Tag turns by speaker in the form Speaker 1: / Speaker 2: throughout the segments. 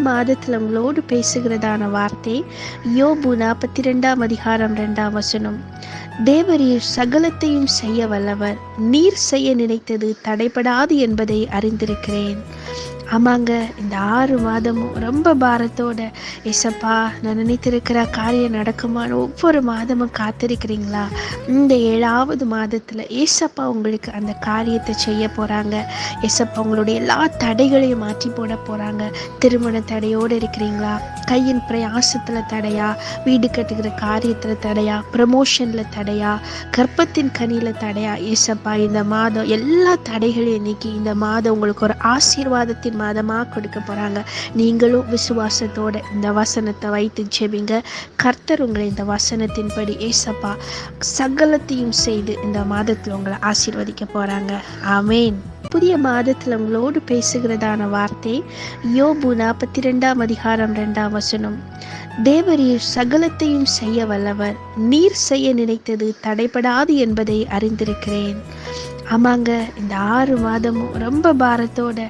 Speaker 1: மாதத்தில் உங்களோடு பேசுகிறதான வார்த்தை யோபு 42:2. தேவரீர் சகலத்தையும் செய்ய வல்லவர், நீர் செய்ய நினைத்தது தடைபடாது என்பதை அறிந்திருக்கிறேன். ஆமாங்க, இந்த 6 மாதமும் ரொம்ப பாரத்தோட ஏசப்பா நான் நினைத்திருக்கிற காரியம் நடக்குமான்னு ஒவ்வொரு மாதமும் காத்திருக்கிறீங்களா? இந்த 7வது மாதத்தில் ஏசப்பா உங்களுக்கு அந்த காரியத்தை செய்ய போகிறாங்க. ஏசப்பா உங்களுடைய எல்லா தடைகளையும் மாற்றி போட போகிறாங்க. திருமண தடையோடு இருக்கிறீங்களா? கையின் பிரயாசத்தில் தடையா? வீடு கட்டுகிற காரியத்தில் தடையா? ப்ரமோஷனில் தடையா? கர்ப்பத்தின் கனியில் தடையா? ஏசப்பா இந்த மாதம் எல்லா தடைகளையும் நீக்கி இந்த மாதம் உங்களுக்கு ஒரு ஆசீர்வாதத்தின் மாதமாக கொடுக்க போறாங்க. நீங்களும் விசுவாசத்தோட இந்த வசனத்தை வைத்து ஜெபிங்க. கர்த்தர் உங்களை இந்த வசனத்தின்படி ஏசப்பா சகலத்தையும் செய்து இந்த மாதத்தில் உங்களை ஆசீர்வதிக்க போறாங்க. ஆமேன். புதிய மாதத்தில் உங்களோடு பேசுகிறதான வார்த்தை யோபு 42:2. தேவரீர் சகலத்தையும் செய்ய வல்லவர், நீர் செய்ய நினைத்தது தடைபடாது என்பதை அறிந்திருக்கிறேன். ஆமாங்க, இந்த 6 மாதமும் ரொம்ப பாரத்தோட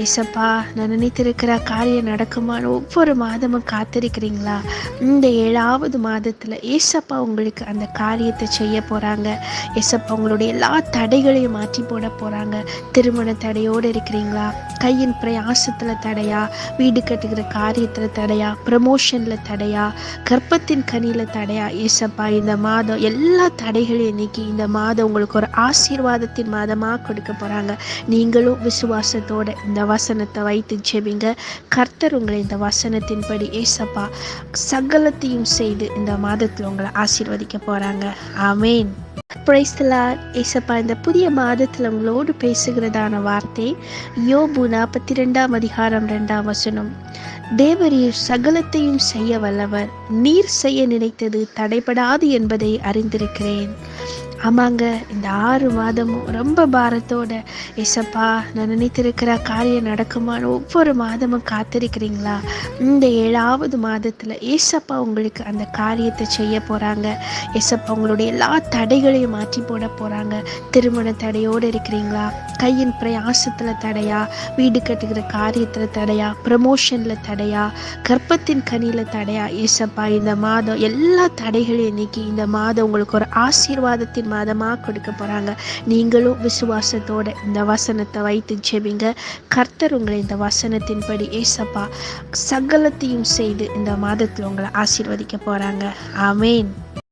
Speaker 1: ஏசப்பா நான் நினைத்திருக்கிற காரியம் நடக்குமான்னு ஒவ்வொரு மாதமும் காத்திருக்கிறீங்களா? இந்த 7வது மாதத்தில் ஏசப்பா உங்களுக்கு அந்த காரியத்தை செய்ய போகிறாங்க. ஏசப்பா உங்களுடைய எல்லா தடைகளையும் மாற்றி போட போகிறாங்க. திருமண தடையோடு இருக்கிறீங்களா? கையின் பிரயாசத்தில் தடையா? வீடு கட்டுகிற காரியத்தில் தடையா? ப்ரமோஷனில் தடையா? கர்ப்பத்தின் கனியில் தடையா? ஏசப்பா இந்த மாதம் எல்லா தடைகளையும் நீக்கி இந்த மாதம் உங்களுக்கு ஒரு ஆசீர்வாதத்தின் மாதமாக கொடுக்க போறாங்க. நீங்களும் விசுவாசத்தோட இந்த வசனத்தை வைத்து ஜெபிங்க. கர்த்தர் உங்களை இந்த வசனத்தின்படி ஏசப்பா சகலத்தையும் செய்து இந்த மாதத்தில் உங்களை ஆசீர்வதிக்க போறாங்க. ஆமேன். Praise the Lord. ஏசப்பா இந்த புதிய மாதத்தில் உங்களோடு பேசுகிறதான வார்த்தை யோபு 42:2. தேவரீர் சகலத்தையும் செய்ய வல்லவர், நீர் செய்ய நினைத்தது தடைபடாது என்பதை அறிந்திருக்கிறேன். ஆமாங்க, இந்த 6 மாதமும் ரொம்ப பாரத்தோட ஏசப்பா நான் நினைத்திருக்கிற காரியம் நடக்குமான்னு ஒவ்வொரு மாதமும் காத்திருக்கிறீங்களா? இந்த 7வது மாதத்தில் ஏசப்பா உங்களுக்கு அந்த காரியத்தை செய்ய போகிறாங்க. ஏசப்பா உங்களுடைய எல்லா தடைகளையும் மாற்றி போட போகிறாங்க. திருமண தடையோடு இருக்கிறீங்களா? கையின் பிரயாசத்தில் தடையா? வீடு கட்டுகிற காரியத்தில் தடையா? ப்ரமோஷனில் தடையா? கர்ப்பத்தின் கனியில் தடையா? ஏசப்பா இந்த மாதம் எல்லா தடைகளையும் நீக்கி இந்த மாதம் உங்களுக்கு ஒரு ஆசீர்வாதத்தின் மாதமாக கொடுக்க போறாங்க. நீங்களும் விசுவாசத்தோட இந்த வசனத்தை வைத்து ஜெபிங்க. கர்த்தர் உங்களை இந்த வசனத்தின்படி ஏசப்பா சகலத்தையும் செய்து இந்த மாதத்தில் உங்களை ஆசீர்வதிக்க போறாங்க. ஆமேன்.